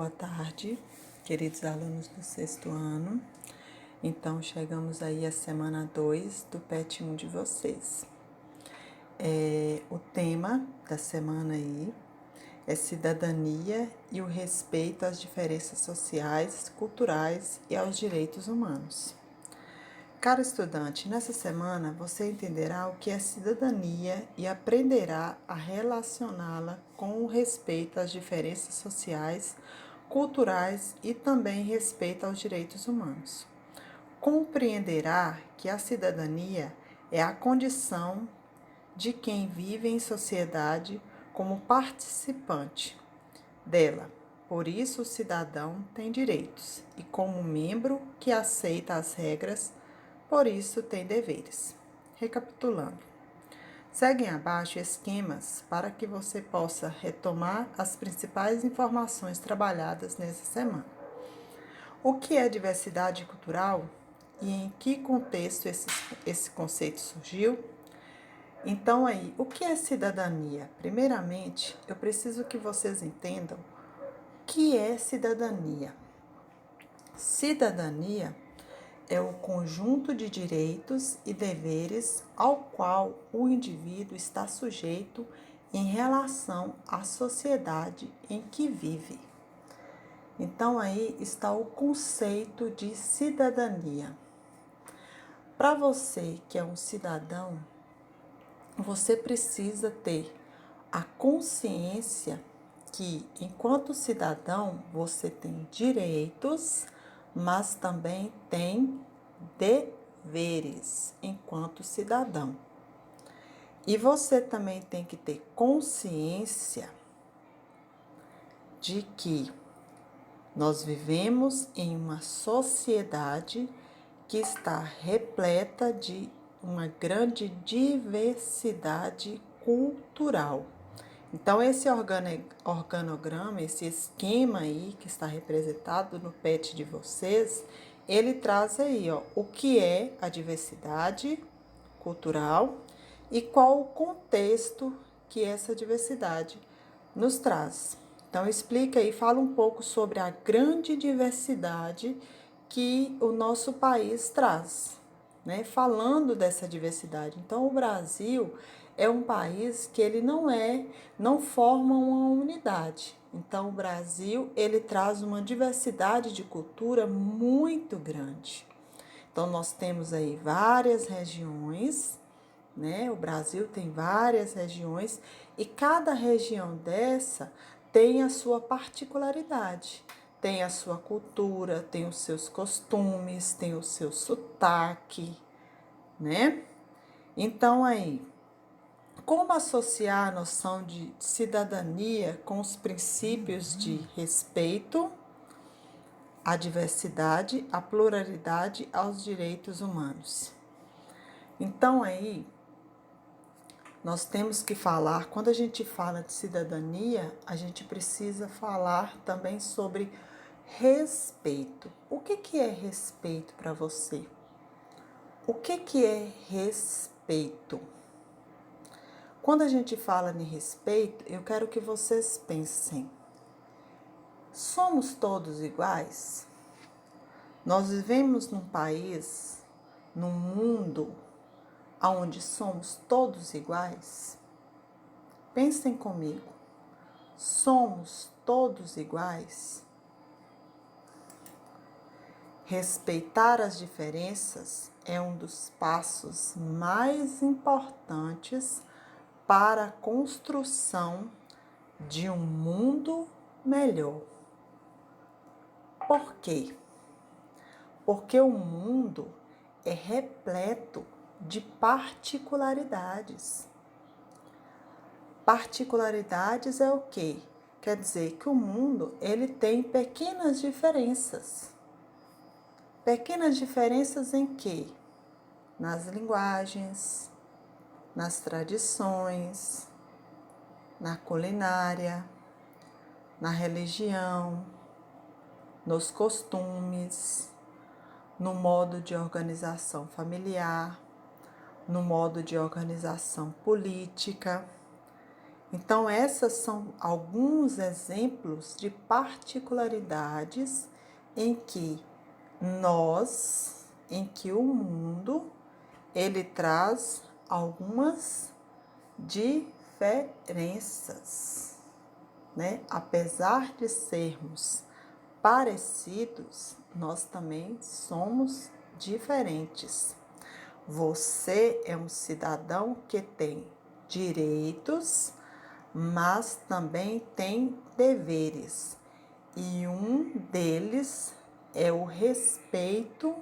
Boa tarde, queridos alunos do sexto ano. Então, chegamos aí à semana 2 do PET 1 de vocês. O tema da semana aí é cidadania e o respeito às diferenças sociais, culturais e aos direitos humanos. Caro estudante, nessa semana você entenderá o que é cidadania e aprenderá a relacioná-la com o respeito às diferenças sociais, culturais e também respeito aos direitos humanos. Compreenderá que a cidadania é a condição de quem vive em sociedade como participante dela. Por isso, o cidadão tem direitos e, como membro que aceita as regras, por isso tem deveres. Recapitulando, seguem abaixo esquemas para que você possa retomar as principais informações trabalhadas nessa semana. O que é diversidade cultural e em que contexto esse conceito surgiu? Então aí, o que é cidadania? Primeiramente, eu preciso que vocês entendam o que é cidadania. Cidadania é o conjunto de direitos e deveres ao qual o indivíduo está sujeito em relação à sociedade em que vive. Então aí está o conceito de cidadania. Para você que é um cidadão, você precisa ter a consciência que, enquanto cidadão, você tem direitos, mas também tem deveres enquanto cidadão. E você também tem que ter consciência de que nós vivemos em uma sociedade que está repleta de uma grande diversidade cultural. Então, esse organograma, esse esquema aí que está representado no PET de vocês, ele traz aí, o que é a diversidade cultural e qual o contexto que essa diversidade nos traz. Então, explica aí, fala um pouco sobre a grande diversidade que o nosso país traz, né? Falando dessa diversidade. Então, o Brasil é um país que ele não forma uma unidade. Então, o Brasil, ele traz uma diversidade de cultura muito grande. Então, nós temos aí várias regiões, né? O Brasil tem várias regiões e cada região dessa tem a sua particularidade, tem a sua cultura, tem os seus costumes, tem o seu sotaque, né? Então aí, como associar a noção de cidadania com os princípios de respeito à diversidade, à pluralidade, aos direitos humanos? Então aí, nós temos que falar, quando a gente fala de cidadania, a gente precisa falar também sobre respeito. O que é respeito para você? O que é respeito? Quando a gente fala em respeito, eu quero que vocês pensem: somos todos iguais? Nós vivemos num país, num mundo, onde somos todos iguais? Pensem comigo. Somos todos iguais? Respeitar as diferenças é um dos passos mais importantes para a construção de um mundo melhor. Por quê? Porque o mundo é repleto de particularidades. Particularidades é o quê? Quer dizer que o mundo ele tem pequenas diferenças. Pequenas diferenças em quê? Nas linguagens, nas tradições, na culinária, na religião, nos costumes, no modo de organização familiar, no modo de organização política. Então, essas são alguns exemplos de particularidades em que o mundo, ele traz algumas diferenças, né? Apesar de sermos parecidos, nós também somos diferentes. Você é um cidadão que tem direitos, mas também tem deveres. E um deles é o respeito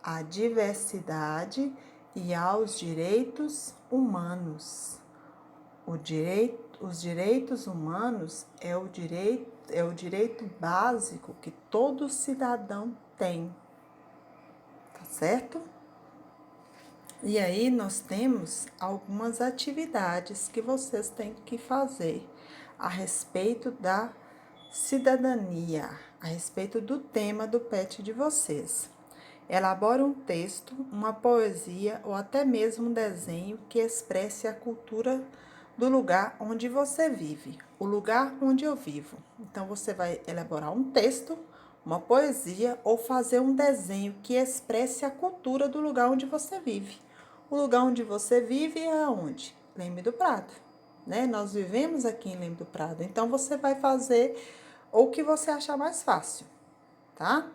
à diversidade e aos direitos humanos. Os direitos humanos é o direito básico que todo cidadão tem, tá certo? E aí nós temos algumas atividades que vocês têm que fazer a respeito da cidadania, a respeito do tema do PET de vocês. Elabore um texto, uma poesia ou até mesmo um desenho que expresse a cultura do lugar onde você vive, o lugar onde eu vivo. Então você vai elaborar um texto, uma poesia ou fazer um desenho que expresse a cultura do lugar onde você vive. O lugar onde você vive é aonde? Leme do Prado, né? Nós vivemos aqui em Leme do Prado. Então você vai fazer o que você achar mais fácil, tá?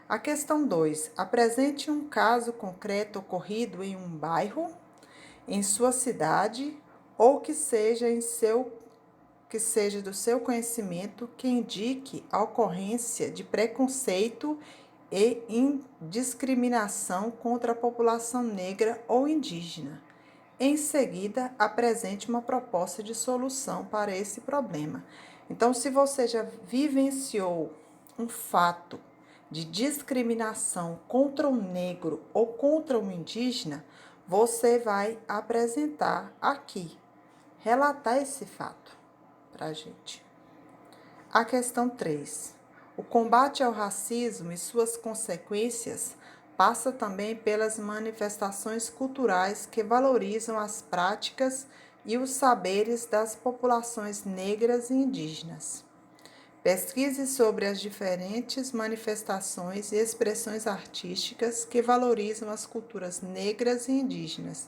A questão 2. Apresente um caso concreto ocorrido em um bairro, em sua cidade, ou que seja do seu conhecimento, que indique a ocorrência de preconceito e indiscriminação contra a população negra ou indígena. Em seguida, apresente uma proposta de solução para esse problema. Então, se você já vivenciou um fato de discriminação contra o negro ou contra o indígena, você vai apresentar aqui, relatar esse fato para a gente. A questão 3. O combate ao racismo e suas consequências passa também pelas manifestações culturais que valorizam as práticas e os saberes das populações negras e indígenas. Pesquise sobre as diferentes manifestações e expressões artísticas que valorizam as culturas negras e indígenas.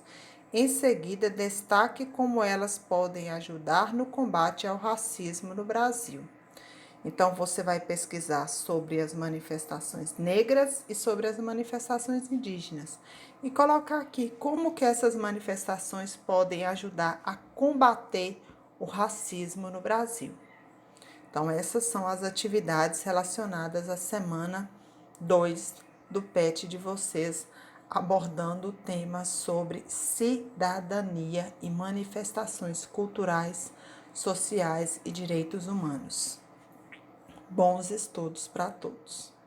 Em seguida, destaque como elas podem ajudar no combate ao racismo no Brasil. Então, você vai pesquisar sobre as manifestações negras e sobre as manifestações indígenas. E colocar aqui como que essas manifestações podem ajudar a combater o racismo no Brasil. Então, essas são as atividades relacionadas à semana 2 do PET de vocês, abordando o tema sobre cidadania e manifestações culturais, sociais e direitos humanos. Bons estudos para todos!